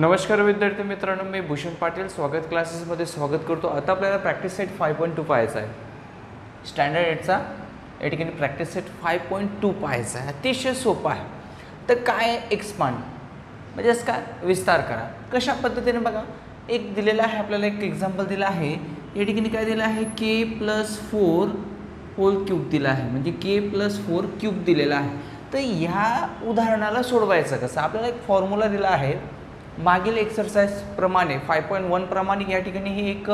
नमस्कार विद्यार्थी मित्रांनो, मी भूषण पाटील स्वागत क्लासेसमध्ये स्वागत करतो। आता आपल्याला प्रॅक्टिस सेट 5.2 पाहायचा आहे। स्टँडर्ड 8चा या ठिकाणी प्रॅक्टिस सेट 5.2 पाहायचा आहे। अतिशय सोपा आहे। तर काय एक्सपांड म्हणजे काय विस्तार करा, कशा पद्धतीने बघा। एक दिलेला आहे आपल्याला, एक एक्झाम्पल दिला आहे। या ठिकाणी काय दिलं आहे, k+4 होल क्यूब दिला आहे, म्हणजे k+4 क्यूब दिलेला आहे। तर ह्या उदाहरणाला सोडवायचं कसं, आपल्याला एक फॉर्म्युला दिला आहे मागील एक्सरसाइज प्रमाणे 5.1 प्रमाणे या ठिकाणी ही एक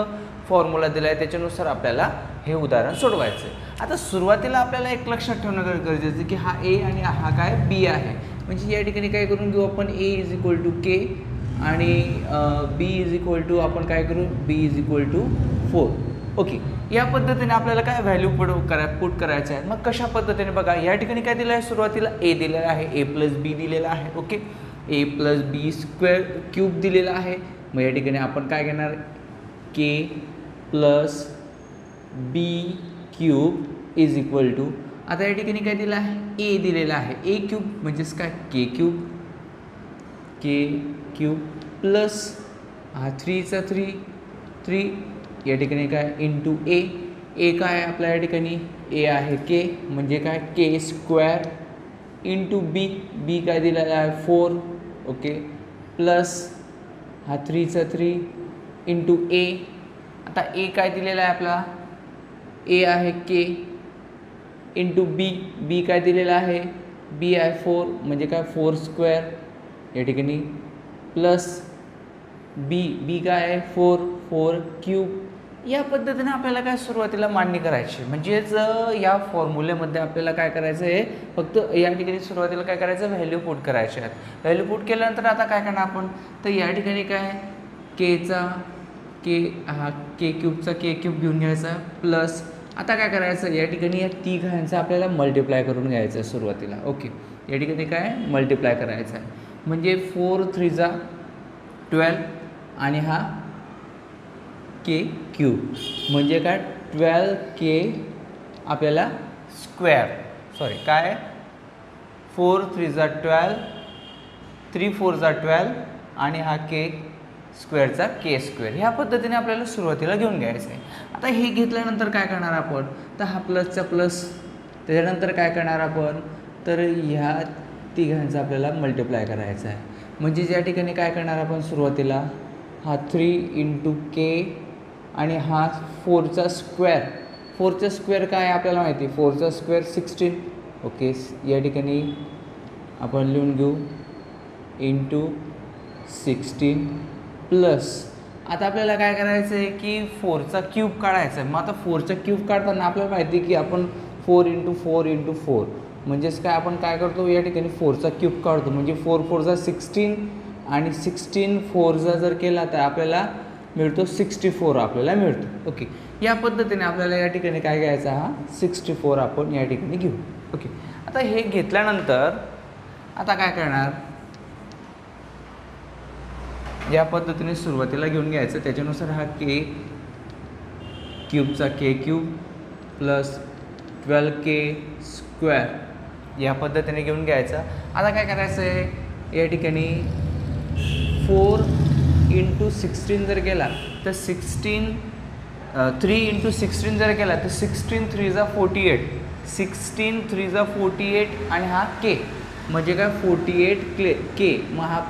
फॉर्म्युला दिला आहे, त्याच्यानुसार आपल्याला हे उदाहरण सोडवायचं आहे। आता सुरुवातीला आपल्याला एक लक्षात ठेवणं गरजेचं आहे की हा ए आणि हा काय बी आहे। म्हणजे या ठिकाणी काय करून घेऊ आपण, ए = k आणि बी = आपण काय करू, बी = 4। ओके, या पद्धतीने आपल्याला काय व्हॅल्यू पुट करायचं आहे। मग कशा पद्धतीने बघा, या ठिकाणी काय दिलं आहे, सुरुवातीला ए दिलेला आहे, a+b दिलेला आहे। ओके, a+b² दिलेला आहे। मग या ठिकाणी आपण काय घेणार, k+b³ आता या ठिकाणी काय दिलं आहे, a दिलेला आहे, a³ म्हणजेच काय k³ प्लस हा 3चा 3 या ठिकाणी काय इंटू ए काय आहे आपल्या या ठिकाणी, ए आहे k म्हणजे काय k² इंटू बी काय दिलेला आहे 4। ओके, प्लस हा 3चा 3 इंटू ए। आता ए काय दिलेला आहे आपला, ए आहे k इंटू बी काय दिलेला आहे, बी आहे 4 म्हणजे काय 4² या ठिकाणी प्लस बी काय आहे 4³ या पद्धतीने आपल्याला काय सुरुवातीला मांडणी करायची। म्हणजेच या फॉर्म्युलेमध्ये आपल्याला काय करायचं आहे, फक्त या ठिकाणी सुरुवातीला काय करायचं, व्हॅल्यू पुट करायचे आहेत। व्हॅल्यू पुट केल्यानंतर आता काय करणार आपण, तर या ठिकाणी काय k³ घेऊन घ्यायचा प्लस आता काय करायचं, या ठिकाणी या तिघांचा आपल्याला मल्टिप्लाय करून घ्यायचं आहे सुरुवातीला। ओके, या ठिकाणी काय मल्टिप्लाय करायचं आहे, म्हणजे 4×3 = 12 आणि हा k³ म्हणजे काय 12k आपल्याला स्क्वेअर, सॉरी काय 4×3 = 12, 3×4 = 12 आणि हा k² ह्या पद्धतीने आपल्याला सुरुवातीला घेऊन घ्यायचं आहे। आता हे घेतल्यानंतर काय करणार आपण, तर हा प्लसचा प्लस, त्याच्यानंतर काय करणार आपण, तर ह्या तिघांचा आपल्याला मल्टिप्लाय करायचा आहे। म्हणजे या ठिकाणी काय करणार आपण, सुरुवातीला हा 3 × k आणि हा 4चा स्क्वेअर काय आहे आपल्याला माहिती, 4चा स्क्वेअर 16। ओके, या ठिकाणी आपण लिहून घेऊ इंटू 16 प्लस आता आपल्याला काय करायचं आहे की 4चा क्यूब काढायचा आहे। मग आता 4चा क्यूब काढताना आपल्याला माहिती आहे की आपण 4 × 4 × 4 म्हणजेच काय आपण काय करतो, या ठिकाणी 4चा क्यूब काढतो, म्हणजे 4×4 = 16 आणि 16 4 जर केला तर आपल्याला मिळतो 64 आपल्याला मिळतो। ओके, या पद्धतीने आपल्याला या ठिकाणी काय घ्यायचा, हा 64 आपण या ठिकाणी घेऊ। ओके, आता हे घेतल्यानंतर आता काय करणार, या पद्धतीने सुरुवातीला घेऊन घ्यायचं, त्याच्यानुसार हा k³ प्लस 12k² या पद्धतीने घेऊन घ्यायचं। आता काय करायचं आहे, या ठिकाणी 4 × 16 जर केला तर 3 × 16 जर केला तर 16×3 = 48, 16×3 = 48 आणि हा k म्हणजे काय 48k, मग हा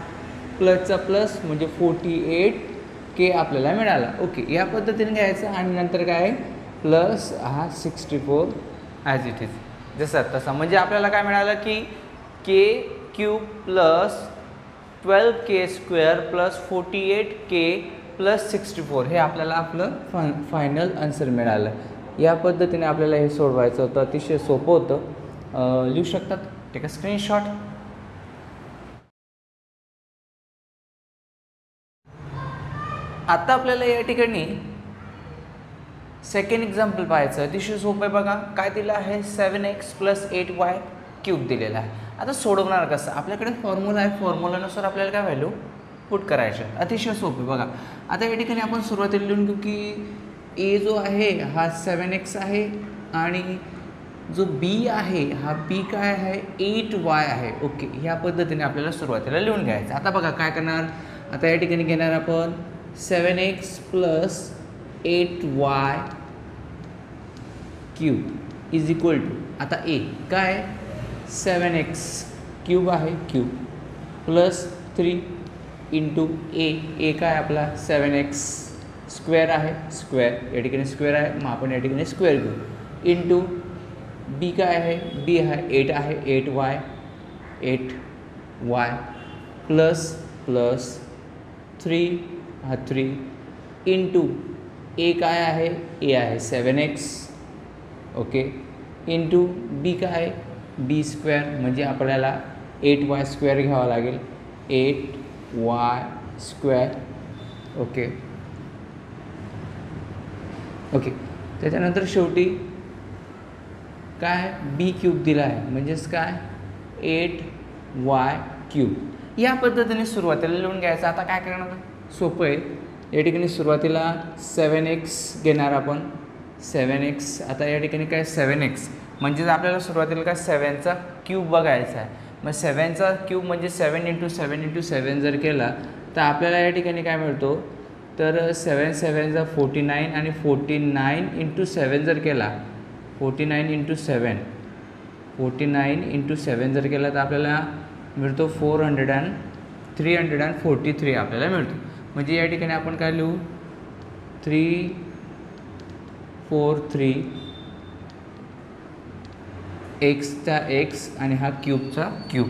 प्लसचा प्लस म्हणजे 48k आपल्याला मिळाला। ओके, या पद्धतीने घ्यायचं आणि नंतर काय प्लस हा 64 ॲज इट इज जसं तसा, म्हणजे आपल्याला काय मिळालं की k³ plus 12k² plus 48k plus 64 हे आपल्याला आपलं फायनल आन्सर मिळालं। या पद्धतीने आपल्याला हे सोडवायचं होतं, अतिशय सोपं होतं। लिहू शकतात, टेक अ स्क्रीनशॉट। आता आपल्याला या ठिकाणी सेकंड एक्झाम्पल पाहायचं, अतिशय सोपं आहे। बघा काय दिलं आहे, 7x + 8y³ दिलेला आहे। आता सोडवणार कसं, आपल्याकडे फॉर्म्युला आहे, फॉर्म्युलानुसार आपल्याला काय व्हॅल्यू पुट करायचे, अतिशय सोपे। बघा आता या ठिकाणी आपण सुरुवातीला लिहून घेऊ की ए जो आहे हा 7x आहे आणि जो बी आहे हा बी काय आहे 8y आहे। ओके, ह्या पद्धतीने आपल्याला सुरुवातीला लिहून घ्यायचं। आता बघा काय करणार, आता या ठिकाणी घेणार आपण 7x plus 8y cube is equal to, आता ए काय 7x क्यूब आहे क्यूब प्लस 3 इंटू ए काय आपला 7x स्क्वेअर आहे स्क्वेअर, या ठिकाणी स्क्वेअर आहे मग आपण या ठिकाणी स्क्वेअर घेऊ, इंटू बी काय आहे बी आहे 8 आहे 8y प्लस प्लस 3 हा 3 इंटू ए काय आहे ए आहे 7x ओके, इंटू बी काय आहे बी स्क्वेअर म्हणजे आपल्याला 8y स्क्वेअर घ्यावा लागेल 8y स्क्वेअर ओके ओके. त्याच्यानंतर शेवटी काय बी क्यूब दिला आहे म्हणजेच काय 8y क्यूब. या पद्धतीने सुरुवातीला लिहून घ्यायचं. आता काय करणार सोपं आहे. या ठिकाणी सुरुवातीला 7x घेणार आपण 7x. आता या ठिकाणी काय 7x म्हणजेच आपल्याला सुरुवातीला काय 7चा क्यूब बघायचा आहे. मग 7चा क्यूब म्हणजे 7 × 7 × 7 जर केला तर आपल्याला या ठिकाणी काय मिळतो तर 7 7 जा 49 आणि 49 × 7 जर केला 49 × 7 जर केला तर आपल्याला मिळतो 343 आपल्याला मिळतो. म्हणजे या ठिकाणी आपण काय लिहू 343 एक्सचा एक्स आणि हा क्यूबचा क्यूब.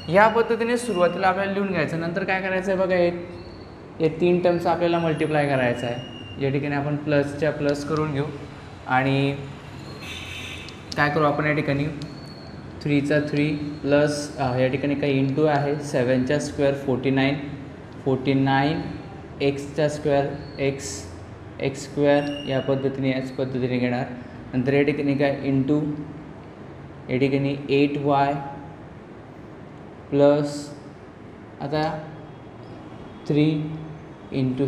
ह्या पद्धतीने सुरुवातीला आपल्याला लिहून घ्यायचं. नंतर काय करायचं आहे बघा हे 3 टर्म्स आपल्याला मल्टिप्लाय करायचं आहे. या ठिकाणी आपण प्लसच्या प्लस करून घेऊ आणि काय करू आपण या ठिकाणी 3चा 3 प्लस या ठिकाणी काही इंटू आहे 7चा स्क्वेअर 49 एक्सचा स्क्वेअर एक्स स्क्वेअर या पद्धतीने याच पद्धतीने घेणार. नंतर या ठिकाणी काय इंटू या ठिकाणी 8y प्लस आता 3 ×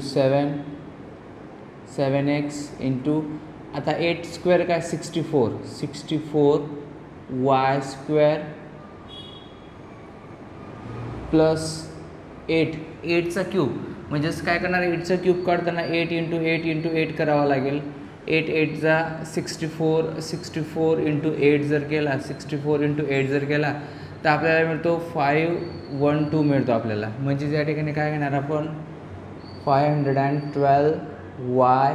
7x इंटू आता 8 स्क्वेअर काय 64 y स्क्वेअर प्लस 8चा क्यूब म्हणजेच काय करणार 8चा क्यूब काढताना 8 × 8 करावा लागेल. 8 8 जा 64 × 8 जर केला 64 × 8 जर केला तर आपल्याला मिळतो 512 मिळतो आपल्याला. म्हणजे या ठिकाणी काय घेणार आपण 512y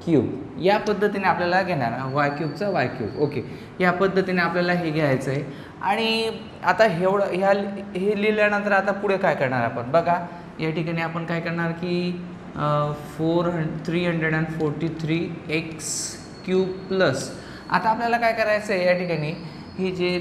क्यूब. या पद्धतीने आपल्याला घेणार y क्यूबचा y क्यूब ओके. या पद्धतीने आपल्याला हे घ्यायचं आहे. आणि आता हे लिहिल्यानंतर आता पुढे काय करणार आपण बघा. या ठिकाणी आपण काय करणार की 343x क्यूब प्लस आता आपल्याला काय करायचं आहे या ठिकाणी ही जे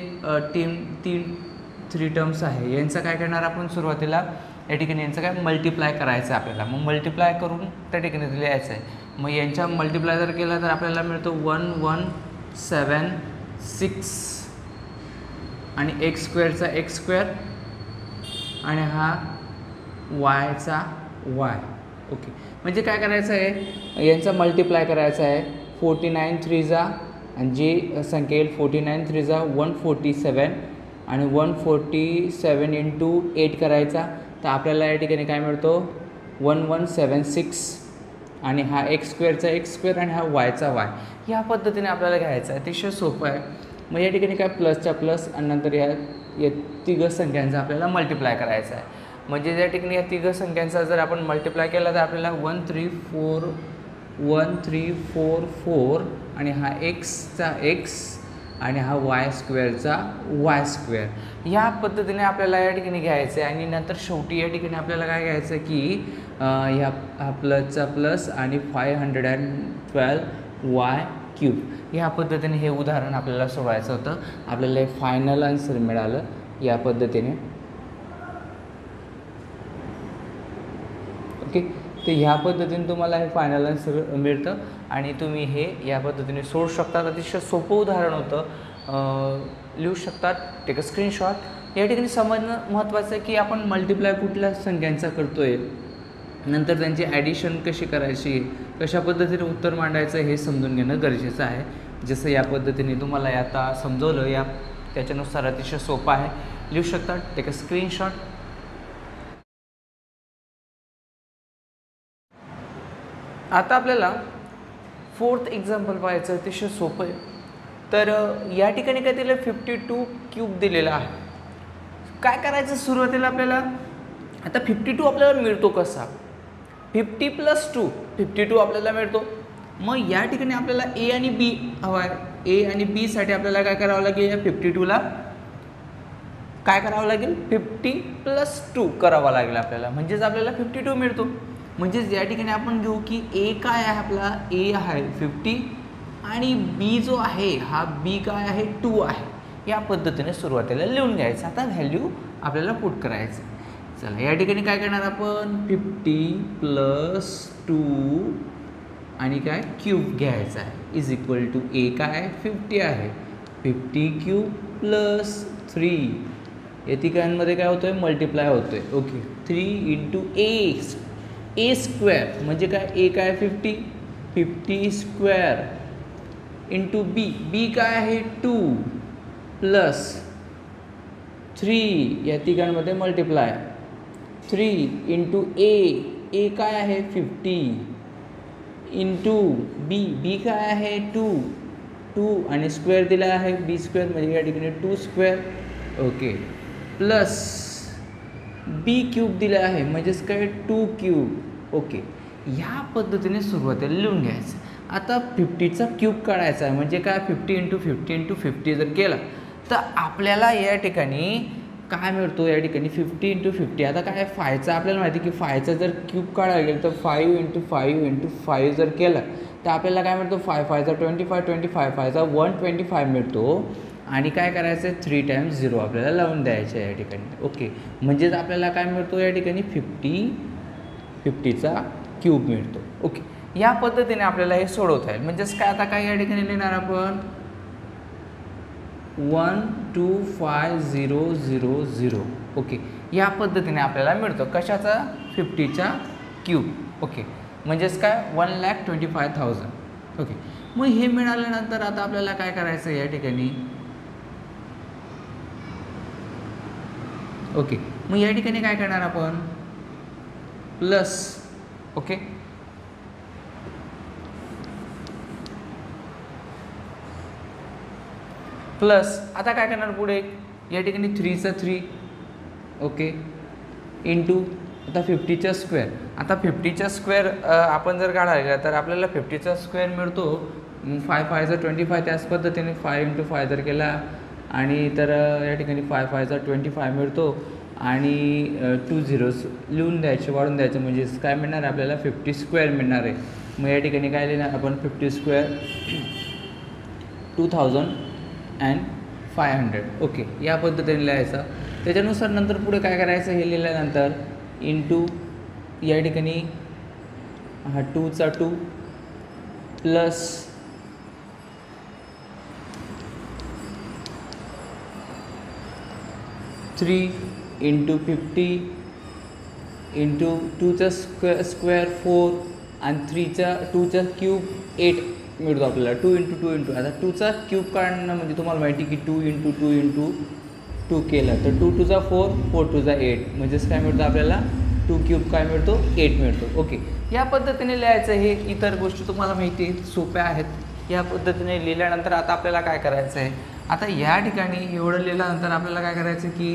3 टर्म्स आहे यांचं काय करणार आपण सुरुवातीला या ठिकाणी यांचं काय मल्टिप्लाय करायचं आहे आपल्याला. मग मल्टिप्लाय करून त्या ठिकाणी लिहायचं आहे. मग यांच्या मल्टिप्लाय जर केला तर आपल्याला मिळतो 1176 आणि एक्स स्क्वेअरचा एक्स स्क्वेअर आणि हा वायचा वाय ओके. म्हणजे काय करायचं आहे यांचा मल्टिप्लाय करायचा आहे 49 3 जा आणि जी संख्या येईल 49 3 जा 147 आणि 147 × 8 करायचा तर आपल्याला या ठिकाणी काय मिळतो 1176 आणि हा एक्स स्क्वेअरचा एक्स स्क्वेअर आणि हा वायचा वाय. ह्या पद्धतीने आपल्याला घ्यायचं आहे. अतिशय सोपं आहे. मग या ठिकाणी काय प्लसच्या प्लस आणि नंतर या तिघं संख्यांचा आपल्याला मल्टिप्लाय करायचा आहे. म्हणजे या ठिकाणी या तिघं संख्यांचा जर आपण मल्टिप्लाय केला तर आपल्याला 1344 आणि हा एक्सचा एक्स आणि हा वाय स्क्वेअरचा वाय स्क्वेअर. ह्या पद्धतीने आपल्याला या ठिकाणी घ्यायचं आहे. आणि नंतर शेवटी या ठिकाणी आपल्याला काय घ्यायचं आहे की हा प्लसचा प्लस आणि 512y क्यूब. ह्या पद्धतीने हे उदाहरण आपल्याला सोडवायचं होतं. आपल्याला फायनल आन्सर मिळालं या पद्धतीने ओके. तर ह्या पद्धतीने तुम्हाला हे फायनल आन्सर मिळतं आणि तुम्ही हे या पद्धतीने सोडू शकतात. अतिशय सोपं उदाहरण होतं. लिहू शकतात. Take a screenshot. या ठिकाणी समजणं महत्त्वाचं आहे की आपण मल्टिप्लाय कुठल्या संख्यांचा करतो आहे, नंतर त्यांची ॲडिशन कशी करायची, कशा पद्धतीने उत्तर मांडायचं हे समजून घेणं गरजेचं आहे. जसं या पद्धतीने तुम्हाला आता समजवलं त्याच्यानुसार अतिशय सोपं आहे. लिहू शकतात. Take a screenshot. आता आपल्याला फोर्थ एक्झाम्पल पाहायचं, अतिशय सोपं आहे. तर या ठिकाणी काय दिलं, 52 क्यूब दिलेला आहे. काय करायचं सुरुवातीला आपल्याला, आता 52 आपल्याला मिळतो कसा, 50 + 2 52 आपल्याला मिळतो. मग या ठिकाणी आपल्याला ए आणि बी हवा आहे. ए आणि बी साठी आपल्याला काय करावं लागेल, या 52ला काय करावं लागेल, 50 + 2 करावं लागेल आपल्याला, म्हणजेच आपल्याला 52 मिळतो. म्हणजेच या ठिकाणी आपण घेऊ की ए काय आहे आपला, ए आहे 50 आणि बी जो आहे हा बी काय आहे 2 आहे. या पद्धतीने सुरुवातीला लिहून घ्यायचं. आता व्हॅल्यू आपल्याला पुट करायचं. चला या ठिकाणी काय करणार आपण, 50 + 2 आणि काय क्यूब घ्यायचा आहे = ए काय 50 आहे, 50 क्यूब + 3 या ठिकाणांमध्ये काय होतोय, मल्टिप्लाय होतोय. ओके, 3 × ए स्क्वेअर म्हणजे काय, ए काय 50 स्क्वेअर × बी काय आहे 2 + 3 या ठिकाणांमध्ये मल्टिप्लाय 3 × ए काय आहे 50 × बी काय आहे 2 आणि स्क्वेअर दिला आहे बी स्क्वेअर म्हणजे या ठिकाणी 2 स्क्वेअर. ओके, प्लस बी क्यूब दिला आहे म्हणजेच काय 2 क्यूब. ओके, ह्या पद्धतीने सुरुवातीला लिहून घ्यायचं. आता 50चा क्यूब काढायचा आहे म्हणजे काय, 50 × 50 × 50 जर केला तर आपल्याला या ठिकाणी काय मिळतो, या ठिकाणी 50 × 50. आता काय फायचा आपल्याला माहिती की फायचा जर क्यूब काढायला गेलं तर 5 × 5 × 5 जर केला तर आपल्याला काय मिळतो, 5 × 5 = 25 25 5 = 125 मिळतो. आणि काय करायचं आहे, 3 × 0 आपल्याला लावून द्यायचं आहे या ठिकाणी. ओके, म्हणजेच आपल्याला काय मिळतो या ठिकाणी 50चा क्यूब मिळतो. ओके, या पद्धतीने आपल्याला हे सोडवता येईल. म्हणजेच काय, आता काय या ठिकाणी लिहिणार आपण 125,000. ओके, या पद्धतीने आपल्याला मिळतो कशाचा, 50चा क्यूब. ओके, म्हणजेच काय 1,25,000. ओके, मग हे मिळाल्यानंतर आता आपल्याला काय करायचं या ठिकाणी. ओके, मग या ठिकाणी काय करणार आपण, प्लस. ओके, प्लस आता काय करणार पुढे, या ठिकाणी 3चा 3. ओके, इंटू आता 50चा स्क्वेअर. आता 50चा स्क्वेअर आपण जर काढायला तर आपल्याला 50चा स्क्वेअर मिळतो 5 × 5 = 25. त्याच पद्धतीने 5 × 5 जर केला आणि तर या ठिकाणी 5 × 5 = 25 मिळतो आणि 2 zeros लिहून द्यायचे, वाढून द्यायचं, म्हणजे काय मिळणार आपल्याला 50 स्क्वेअर मिळणार आहे. मग या ठिकाणी काय लिहिणार आपण, 50 स्क्वेअर 2500. ओके, या पद्धतीने लिहायचं. त्याच्यानुसार नंतर पुढे काय करायचं, हे लिहिल्यानंतर इंटू या ठिकाणी हा 2चा 2 प्लस 3 × 50 इंटू 2चा स्क्वेअर 4 आणि 2चा क्यूब 8 मिळतो आपल्याला. 2 × 2 आता 2चा क्यूब काढणं म्हणजे तुम्हाला माहिती की 2 × 2 × 2 केलं तर 2 × 2 = 4 4 × 2 = 8 म्हणजेच काय मिळतं आपल्याला 2 क्यूब काय मिळतो 8 मिळतो. ओके, या पद्धतीने लिहायचं. हे इतर गोष्टी तुम्हाला माहिती आहेत, सोप्या आहेत. या पद्धतीने लिहिल्यानंतर आता आपल्याला काय करायचं आहे, आता या ठिकाणी एवढं लिहिल्यानंतर आपल्याला काय करायचं की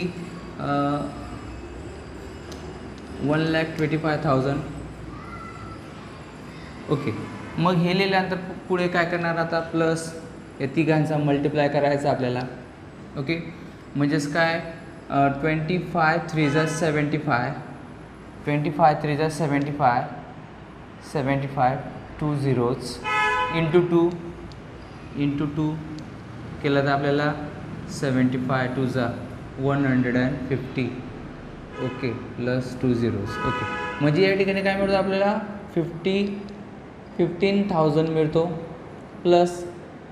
1,25,000. ओके, मग हे लिहिल्यानंतर पुढे काय करणार आता, प्लस या तिघांचा मल्टिप्लाय करायचा आपल्याला. ओके, म्हणजेच काय 25 × 3 = 75 25 × 3 = 75 75 2 zeros इंटू 2 केलं तर आपल्याला 75 2 = 150. Okay, plus 2 zeros. ओके, म्हणजे या ठिकाणी काय मिळतं आपल्याला 15,000 मिळतो. प्लस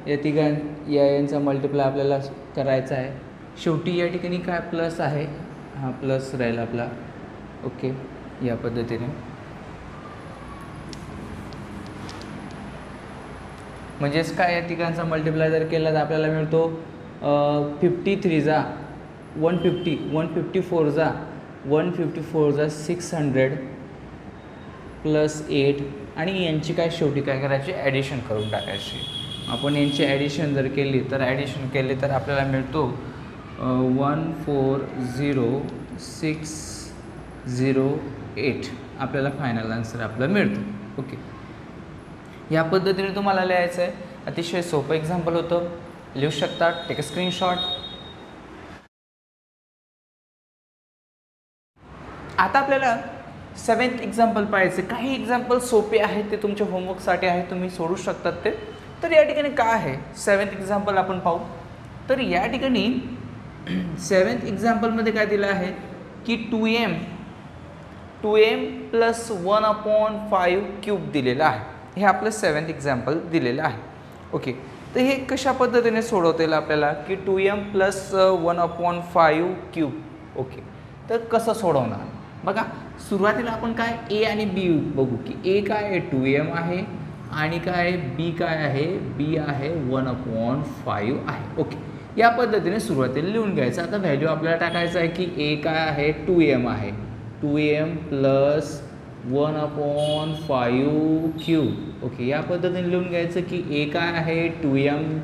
या यांचा मल्टिप्लाय आपल्याला करायचा आहे. शेवटी या ठिकाणी काय प्लस आहे, हा प्लस राहील आपला. ओके, या पद्धतीने म्हणजेच काय या ठिकाणचा मल्टिप्लाय जर केला तर आपल्याला मिळतो 53 × 150 154 × 154 = 600 प्लस 8 आणि यांची काय शेवटी काय करायची, ॲडिशन करून टाकायची. आपण यांची ॲडिशन जर केली तर आपल्याला मिळतो 140,608 आपल्याला फायनल आन्सर आपला मिळतो. ओके, या पद्धतीने तुम्हाला लिहायचं आहे. अतिशय सोपं एक्झाम्पल होतं, लिहू शकता. Take a screenshot. आता आपल्याला 7th एक्झाम्पल पाहायचे. काही एक्झाम्पल सोपे आहेत, ते तुमच्या होमवर्कसाठी आहे, तुम्ही सोडू शकतात ते. तर या ठिकाणी काय आहे, 7th एक्झाम्पल आपण पाहू. तर या ठिकाणी 7th एक्झाम्पलमध्ये काय दिलं आहे की 2m प्लस 1/5 क्यूब दिलेलं आहे. हे आपलं 7th एक्झाम्पल दिलेलं आहे. ओके, तर हे कशा पद्धतीने सोडवता येईल आपल्याला की 2m प्लस 1/5 क्यूब. ओके, तर कसं सोडवणार बघा. सुरुवातीला आपण काय ए आणि बी बघू की ए काय आहे 2m आहे आणि काय बी काय आहे, बी आहे 1/5 आहे. ओके, या पद्धतीने सुरुवातीला लिहून घ्यायचं. आता व्हॅल्यू आपल्याला टाकायचं आहे की ए काय आहे 2m आहे, 2m प्लस 1/5 क्यूब. ओके, या पद्धतीने लिहून घ्यायचं की ए काय आहे 2m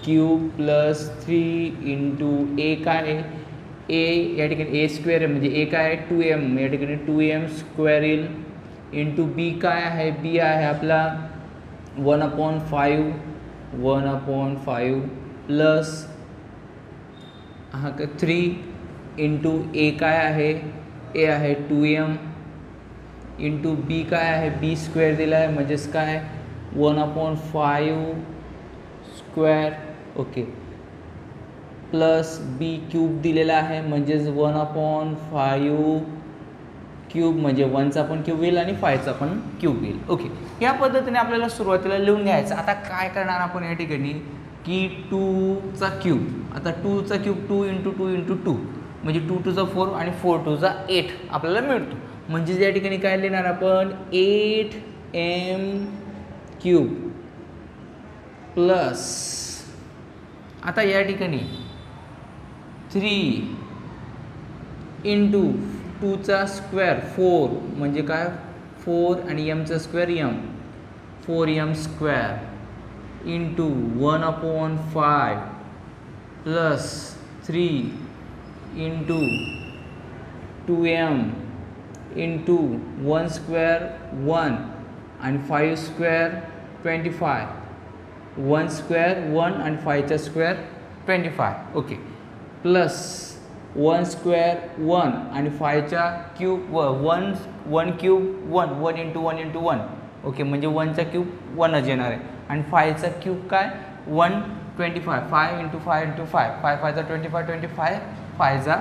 क्यूब प्लस 3 इंटू ए काय आहे ए, या ठिकाणी ए स्क्वेअर आहे म्हणजे ए काय आहे 2m, या ठिकाणी 2m स्क्वेअर येईल इंटू बी काय आहे, बी आहे आपला 1/5 प्लस हा 3 इंटू ए काय आहे, ए आहे 2m इंटू बी काय आहे, बी स्क्वेअर दिला आहे म्हणजेच काय 1/5 स्क्वेअर. ओके, प्लस बी क्यूब दिलेला आहे म्हणजेच 1/5 क्यूब म्हणजे 1चा पण क्यूब येईल आणि 5चा पण क्यूब येईल. ओके, या पद्धतीने आपल्याला सुरुवातीला लिहून घ्यायचं. आता काय करणार आपण या ठिकाणी की 2चा क्यूब. आता 2चा क्यूब 2 इंटू 2 इंटू 2 म्हणजे 2 टू चा 4 आणि 4 टू चा 8 आपल्याला मिळतो. म्हणजे या ठिकाणी काय लिहिणार आपण 8m क्यूब प्लस आता या ठिकाणी 3 इंटू 2चा स्क्वेअर 4 म्हणजे काय 4 आणि mचा square m 4m square into 1/5 plus 3 into 2m into 1 square 1 आणि 5 स्क्वेअर 25 1 स्क्वेअर 1 आणि 5चा स्क्वेअर 25. ओके, प्लस 1 स्क्वेअर 1 आणि 5चा cube 1 cube 1 into 1 into 1. Okay, म्हणजे 1चा क्यूब 1च येणार आहे आणि 5चा क्यूब काय 125 5 इंटू 5 इंटू 5 5 5चा 25 5चा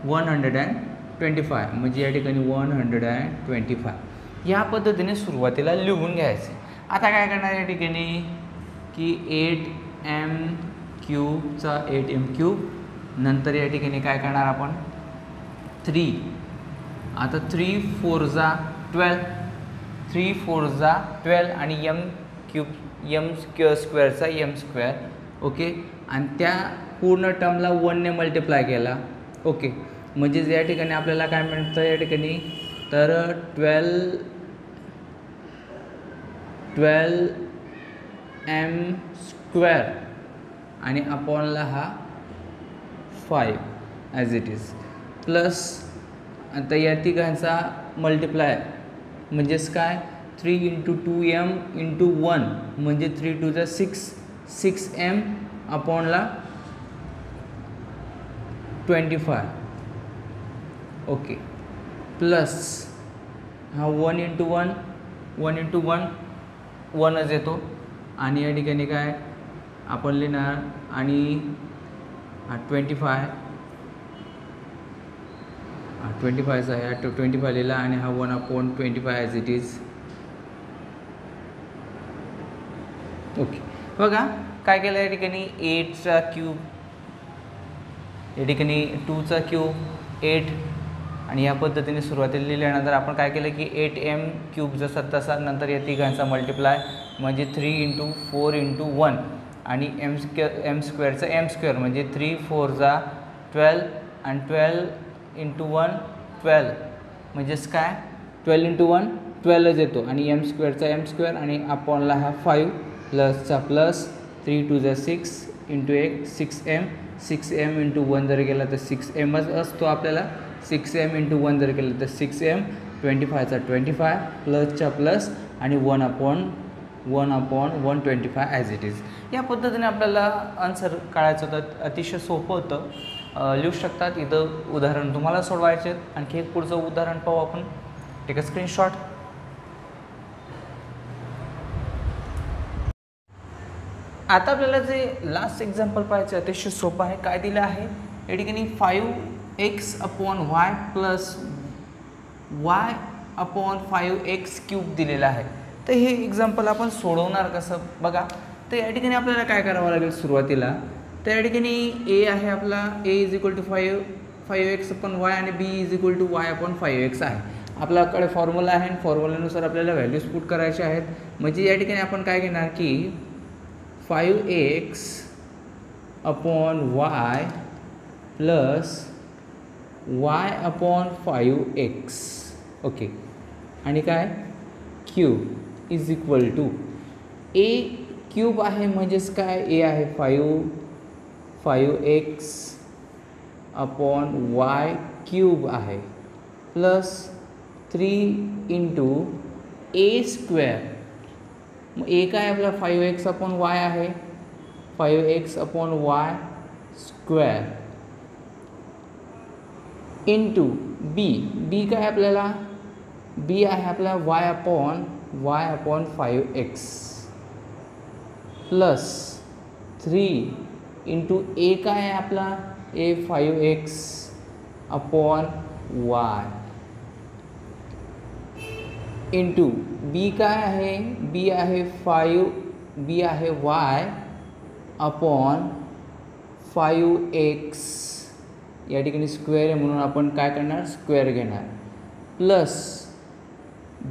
125 म्हणजे या ठिकाणी 125. या पद्धतीने सुरुवातीला लिहून घ्यायचे. आता काय करणार या ठिकाणी की 8m क्यूबचा 8m क्यूब नंतर या ठिकाणी काय करणार आपण 3. आता 3 4 जा 12 3 4 जा 12 आणि m cube m स्क्वेअरचा m square. Okay, आणि त्या पूर्ण टर्मला 1ने मल्टिप्लाय केला. ओके, म्हणजेच या ठिकाणी आपल्याला काय मिळतं या ठिकाणी तर 12m स्क्वेअर आणि अपॉनला हा 5 ॲज इट इज प्लस आता या तिघांचा मल्टिप्लाय म्हणजेच काय 3 इंटू 2m इंटू 1 म्हणजे 3 टू चा 6m अपॉनला 25. ओके, प्लस हा 1 इंटू 1 1च येतो आणि या ठिकाणी काय आपण लिहिणार आणि 25चा आहे 25 लिहिला आणि हा 1/25 ॲज इट इज. ओके, बघा काय केलं या ठिकाणी 8चा क्यूब या ठिकाणी 2चा क्यूब 8 आणि या पद्धतीने सुरुवातीला लिहिल्यानंतर आपण काय केलं की 8m क्यूब जसा तसा नंतर या तिघांचा मल्टिप्लाय म्हणजे 3 इंटू 4 इंटू 1 आणि m स्क्वेअरचा m स्क्वेअर म्हणजे 3 4 जा 12 आणि 12 इंटू 1 12 म्हणजेच काय 12 इंटू 1 12च येतो आणि एम स्क्वेअरचा एम स्क्वेअर आणि अपॉनला हा 5 प्लसचा प्लस 3 टू ज 6 इंटू 1 6m 6m इंटू 1 जर गेला तर 6mच असतो आपल्याला 6m इंटू 1 जर केलं तर 6m 25चा 25 प्लसचा प्लस आणि 1/125 ॲज इट इज. या पद्धतीने आपल्याला आन्सर काढायचं होतं. अतिशय सोपं होतं. लिहू शकतात. इथं उदाहरण तुम्हाला सोडवायचे आहेत. आणखी एक पुढचं उदाहरण पाहू आपण. Take a screenshot. आता आपल्याला जे लास्ट एक्झाम्पल पाहायचं अतिशय सोपं आहे. काय दिलं आहे या ठिकाणी 5x/y प्लस y/5x³ दिलेलं आहे. तर हे एक्झाम्पल आपण सोडवणार कसं बघा. तर या ठिकाणी आपल्याला काय करावं लागेल सुरुवातीला. तर या ठिकाणी a आहे आपला a = 5x/y आणि b = y/5x आहे. आपल्याकडे फॉर्म्युला आहे आणि फॉर्म्युल्यानुसार आपल्याला व्हॅल्यूज पुट करायचे आहेत. म्हणजे या ठिकाणी आपण काय घेणार की 5x/y प्लस y/5x ओके आणि काय क्यूब = a³ आहे म्हणजेच काय a आहे 5x/y³ आहे प्लस 3 इंटू a². मग a काय आपला 5x/y आहे 5x/y² इंटू b काय आपल्याला b आहे आपला y/5x प्लस 3 इंटू a काय आहे आपला a 5x/y इंटू b काय आहे b आहे y/5x. या ठिकाणी स्क्वेअर आहे म्हणून आपण काय करणार स्क्वेअर घेणार प्लस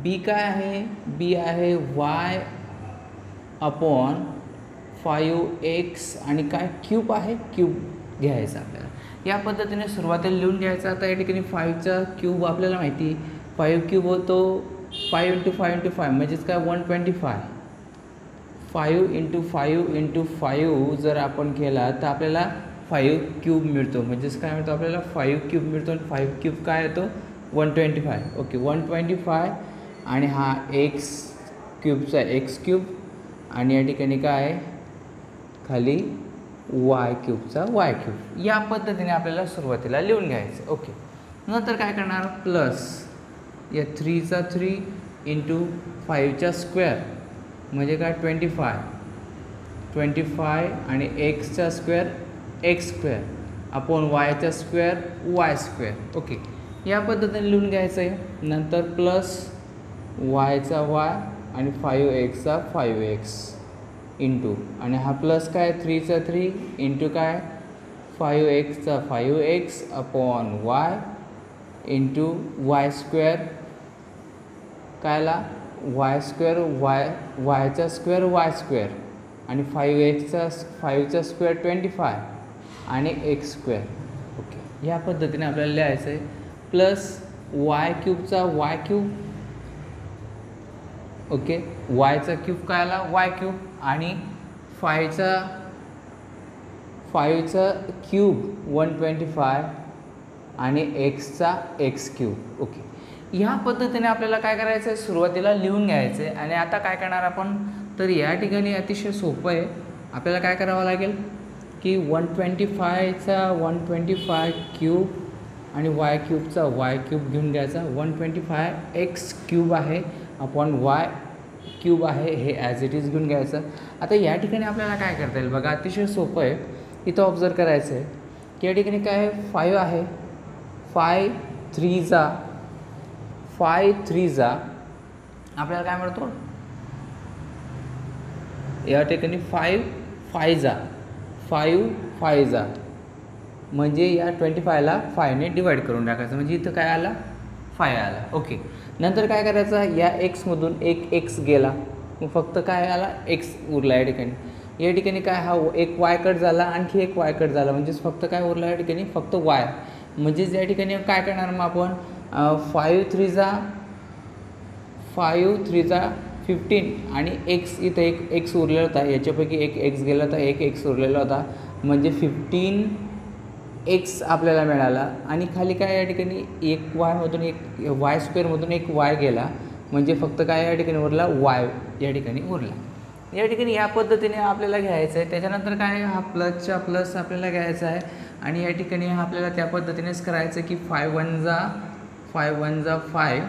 b काय आहे b आहे y/5x आणि काय क्यूब आहे क्यूब घ्यायचा आपल्याला. या पद्धतीने सुरुवातीला लिहून घ्यायचा. आता या ठिकाणी 5चा क्यूब आपल्याला माहिती 5³ होतो 5 × 5 × 5 म्हणजेच काय 125. 5 × 5 × 5 जर आपण केला तर आपल्याला 5³ मिळतो. म्हणजेच काय मिळतो आपल्याला 5³ मिळतो आणि 5³ काय येतो 125. ओके 125 आणि हा x³ x³ आणि या ठिकाणी काय खाली y³ y³. या पद्धतीने आपल्याला सुरुवातीला लिहून घ्यायचं. ओके नंतर काय करणार प्लस या 3चा 3 इंटू 5चा स्क्वेअर म्हणजे काय 25 आणि x चा स्क्वेअर x² अपॉन yचा स्क्वेअर y². ओके या पद्धतीने लिहून घ्यायचं आहे. नंतर प्लस yचा y आणि 5x चा 5x इंटू आणि हा प्लस काय 3चा 3 इंटू काय 5x चा 5x upon y into y² कायला y² yचा स्क्वेअर y² आणि 5चा स्क्वेअर 25 आणि x². ओके ह्या पद्धतीने आपल्याला लिहायचं आहे. Plus y³ y³. Okay yचा cube काय आला y³ आणि 5चा क्यूब 125 आणि xचा x³. ओके ह्या पद्धतीने आपल्याला काय करायचं आहे सुरुवातीला लिहून घ्यायचं आहे. आणि आता काय करणार आपण तर या ठिकाणी अतिशय सोपं आहे. आपल्याला काय करावं लागेल की 125चा 125 क्यूब आणि y³ घेऊन घ्यायचा. 125 x³ आहे अपॉन y³ आहे हे ॲज इट इज घेऊन घ्यायचं. आता या ठिकाणी आपल्याला काय करता येईल बघा अतिशय सोपं आहे. इथं ऑब्झर्व करायचं आहे की या ठिकाणी काय आहे 5 आहे 5 3 आपल्याला काय मिळतो या ठिकाणी 5 5 म्हणजे या 25ला 5ने डिवाईड करून टाकायचं म्हणजे इथं काय आला 5 आला. ओके नंतर काय करायचं या एक्समधून एक x गेला मग फक्त काय आला x उरला. या ठिकाणी काय हा एक y कट झाला आणखी एक y कट झाला म्हणजेच फक्त काय उरला या ठिकाणी फक्त y. म्हणजेच या ठिकाणी काय करणार मग आपण 5 3 5 3 जा 15 आणि एक्स इथं एक एक्स उरलेला होता, याच्यापैकी एक एक्स गेला तर एक एक्स उरलेला होता, म्हणजे 15 एक्स आपल्याला मिळाला. आणि खाली काय या ठिकाणी एक वायमधून एक वाय स्क्वेअरमधून एक वाय गेला, म्हणजे फक्त काय या ठिकाणी उरला वाय या ठिकाणी उरला. या ठिकाणी या पद्धतीने आपल्याला घ्यायचं आहे. त्याच्यानंतर काय हा प्लसच्या प्लस आपल्याला घ्यायचा आहे आणि या ठिकाणी आपल्याला त्या पद्धतीनेच करायचं की 5 1 जा 5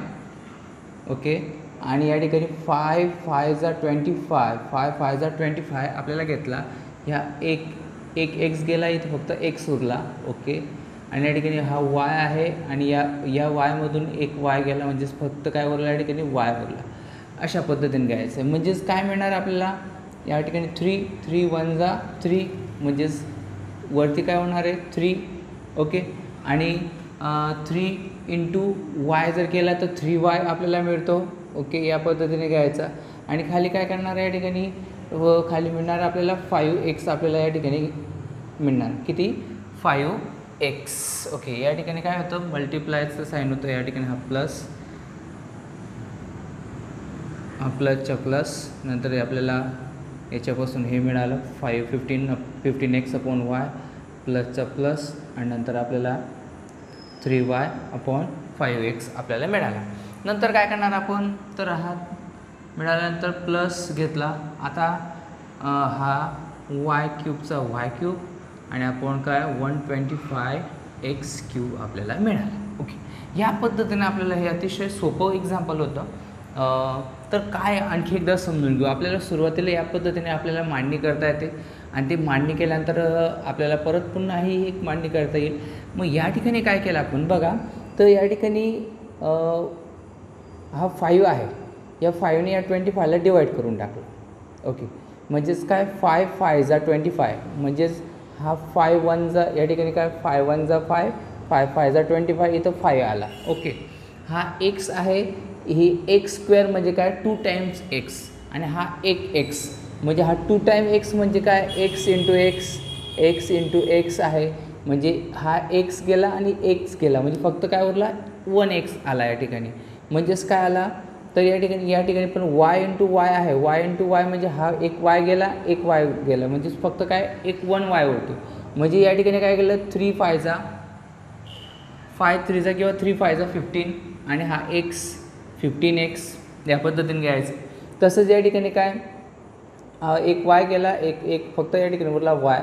ओके. आणि या ठिकाणी 5 5 जा 25 5 5 जा 25 आपल्याला घेतला. ह्या एक एक्स गेला, इथं फक्त एक्स उरला ओके. आणि या ठिकाणी हा वाय आहे आणि या वायमधून एक वाय गेला, म्हणजेच फक्त काय उरला या ठिकाणी वाय उरला. अशा पद्धतीने घ्यायचं आहे. म्हणजेच काय मिळणार आपल्याला या ठिकाणी 3 1 जा 3, म्हणजेच वरती काय होणार आहे 3 ओके. आणि 3 इंटू वाय जर केला तर 3y आपल्याला मिळतो ओके. या पद्धतीने घ्यायचा. आणि खाली काय करणार आहे या ठिकाणी व खाली मिळणार आपल्याला 5x आपल्याला या ठिकाणी मिळणार. किती 5x ओके. या ठिकाणी काय होतं मल्टिप्लायचं साईन होतं, या ठिकाणी हा प्लस, हा प्लसच्या प्लस, नंतर आपल्याला याच्यापासून हे मिळालं 15x अपॉन वाय प्लसचा प्लस, आणि नंतर आपल्याला 3y अपॉन 5x आपल्याला मिळाला. नंतर काय करणार आपण तर हा मिळाल्यानंतर प्लस घेतला. आता हा वाय क्यूबचा वाय क्यूब आणि आपण काय 125x³ आपल्याला मिळाला ओके. या पद्धतीने आपल्याला हे अतिशय सोपं एक्झाम्पल होतं. तर काय आणखी एकदा समजून घेऊ. आपल्याला सुरुवातीला या पद्धतीने आपल्याला मांडणी करता येते आणि ती मांडणी केल्यानंतर आपल्याला परत पुन्हा ही एक मांडणी करता येईल. मग या ठिकाणी काय केलं आपण बघा, तर या ठिकाणी हा 5 आहे, या 5ने या 25ला डिवाईड करून टाकलं ओके. म्हणजेच काय 5 5 जा 25, म्हणजेच हा 5 1 जा या ठिकाणी काय 5 1 जा 5 5 5 जा 25, इथं 5 आला ओके. हा एक्स आहे, ही एक्स स्क्वेअर म्हणजे काय 2 टाइम्स एक्स, आणि हा एक एक्स म्हणजे हा 2 टाइम एक्स म्हणजे काय एक्स इंटू एक्स आहे, म्हणजे हा एक्स गेला आणि एक्स गेला, म्हणजे फक्त काय उरला 1x आला या ठिकाणी. म्हणजेच काय आला तर या ठिकाणी पण y इंटू वाय आहे, y इंटू वाय म्हणजे हा एक वाय गेला एक वाय गेला, म्हणजेच फक्त काय एक 1y उरतो. म्हणजे या ठिकाणी काय केलं 3 5 जा 5 3 जा किंवा 3 5 जा 15 आणि हा x 15x या पद्धतीने घ्यायचं. तसंच या ठिकाणी काय एक y गेला एक फक्त या ठिकाणी उरला y,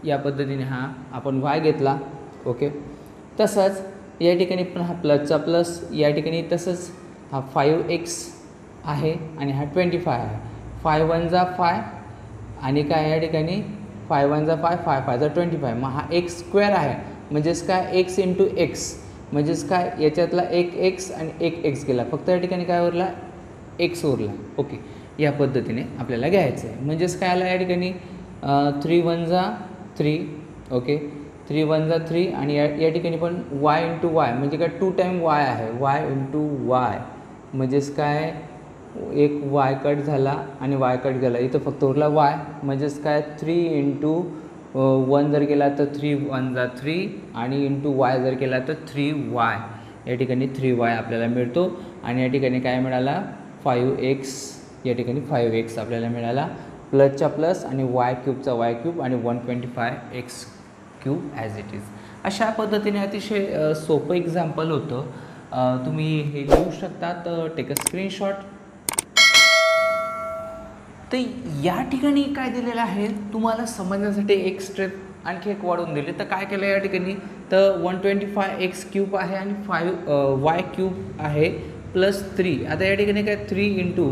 या पद्धतीने हा आपण y घेतला ओके. तसंच या ठिकाणी पण हा प्लसचा प्लस, या ठिकाणी तसंच हा 5x आहे आणि हा 25 आहे. 5 1 जा 5 आणि काय या ठिकाणी 5 1 जा 5 5 5 जा 25, मग हा एक्स स्क्वेअर आहे, म्हणजेच काय एक्स इंटू एक्स, म्हणजेच काय याच्यातला एक एक्स आणि एक एक्स गेला, फक्त या ठिकाणी काय उरला एक्स उरला ओके. या पद्धतीने आपल्याला घ्यायचं आहे. म्हणजेच काय आला या ठिकाणी 3 1 जा 3 ओके, 3 1 जा 3 आणि या ठिकाणी पण y इंटू वाय म्हणजे काय 2 टाइम y आहे, y इंटू वाय म्हणजेच काय एक y कट झाला आणि y कट गेला, इथं फक्त उरला y, म्हणजेच काय 3 इंटू 1 जर केला तर 3 1 जा 3 आणि इंटू y जर केला तर 3y, या ठिकाणी 3y आपल्याला मिळतो. आणि या ठिकाणी काय मिळाला 5x, या ठिकाणी 5x आपल्याला मिळाला, प्लसचा प्लस आणि वाय क्यूबचा वाय क्यूब आणि 125x³ ॲज इट इज. अशा पद्धतीने अतिशय सोपं एक्झाम्पल होतं. तुम्ही हे लिहू शकतात, टेक अ स्क्रीनशॉट. तर या ठिकाणी काय दिलेलं आहे तुम्हाला समजण्यासाठी एक स्टेप आणखी एक वाढवून दिली. तर काय केलं या ठिकाणी तर 125x³ आहे आणि 5y³ आहे प्लस 3. आता या ठिकाणी काय 3 इंटू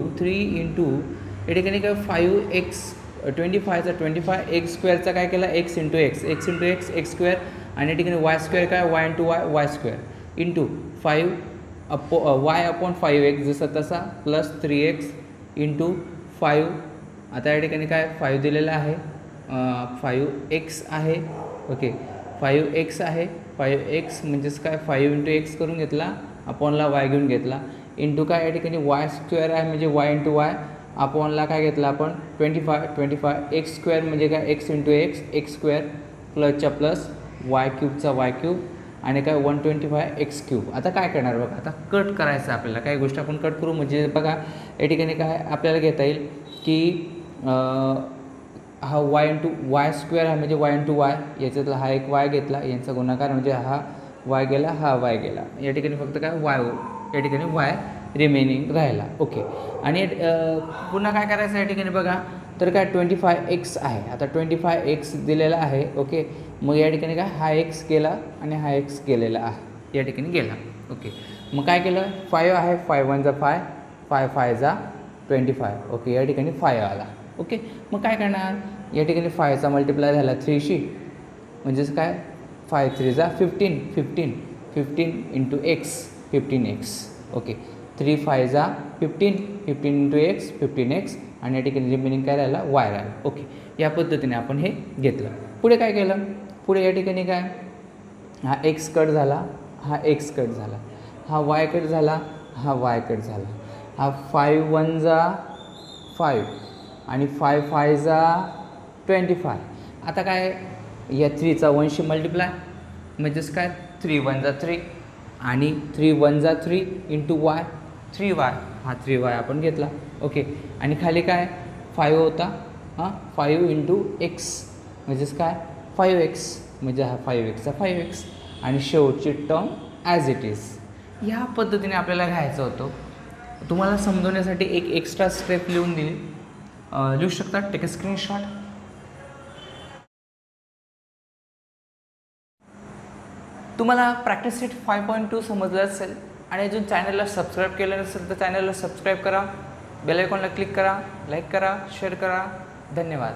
या ठिकाणी काय 5x 25चा 25 एक्स स्क्वेअरचा काय केला x into x x square, आणि या ठिकाणी वाय स्क्वेअर काय Y into Y square into 5 Y upon 5x जसा तसा प्लस 3x इंटू 5. आता या ठिकाणी काय 5 दिलेलं आहे, 5x आहे ओके, 5x आहे 5x म्हणजेच काय 5 इंटू एक्स करून घेतला, अपॉनला वाय घेऊन घेतला, इंटू काय या ठिकाणी वाय स्क्वेअर आहे म्हणजे वाय इंटू वाय, अपॉनला काय घेतला आपण 25 एक्स स्क्वेअर म्हणजे काय एक्स इंटू एक्स स्क्वेअर प्लसच्या प्लस वाय क्यूबचा वाय क्यूब आणि काय 125x³. आता काय करणार बघा, आता कट करायचं आपल्याला, काही गोष्टी आपण कट करू. म्हणजे बघा या ठिकाणी काय आपल्याला घेता येईल की हा y² हा म्हणजे y याच्यातला हा एक y घेतला, यांचा गुणाकार म्हणजे हा y गेला, हा y गेला. या ठिकाणी फक्त काय या ठिकाणी y रिमेनिंग राहिला. ओके. आणि पुन्हा काय करायचं या ठिकाणी बघा, तर काय 25x आहे. आता 25x दिलेला आहे. ओके. मग या ठिकाणी काय हा x गेला आणि हा x गेलेला आहे, या ठिकाणी गेला. ओके. मग काय केलं, 5 आहे, 5 1 जा 5, 5 5 जा 25. ओके. या ठिकाणी 5 आला. ओके. मग काय करणार, या ठिकाणी 5चा मल्टिप्लाय झाला 3शी, म्हणजेच काय 5 3 जा 15, 15 इंटू x 15x. ओके. 3 5 जा 15, 15 इंटू x 15x, आणि या ठिकाणी रिमेनिंग काय राहिला, y राहिला. ओके. या पद्धतीने आपण हे घेतलं. पुढे काय केलं, पुढे या ठिकाणी काय, हा x कट झाला, हा x कट झाला, हा y कट झाला, हा y कट झाला, हा 5 1 जा 5 आणि 5 5 जा 25. आता काय या 3चा 1शी मल्टिप्लाय, म्हणजेच काय 3 1 जा 3 आणि 3 1 जा 3 इंटू y 3y, हा 3y आपण घेतला. ओके. आणि खाली काय 5 होता, हां 5 इंटू x म्हणजेच काय 5x, म्हणजे हा 5xचा 5x, आणि शेवटची टर्म ॲज इट इज. ह्या पद्धतीने आपल्याला घ्यायचं होतं. तुम्हाला समजवण्यासाठी एक एक्स्ट्रा स्टेप लिहून दिली, लिहू शकता, टेक अ स्क्रीनशॉट. तुम्हाला प्रॅक्टिस सेट 5.2 समजलं असेल आणि अजून चॅनलला सबस्क्राईब केलं नसेल तर चॅनलला सबस्क्राईब करा, बेल आयकॉनला क्लिक करा, लाईक करा, शेअर करा. धन्यवाद.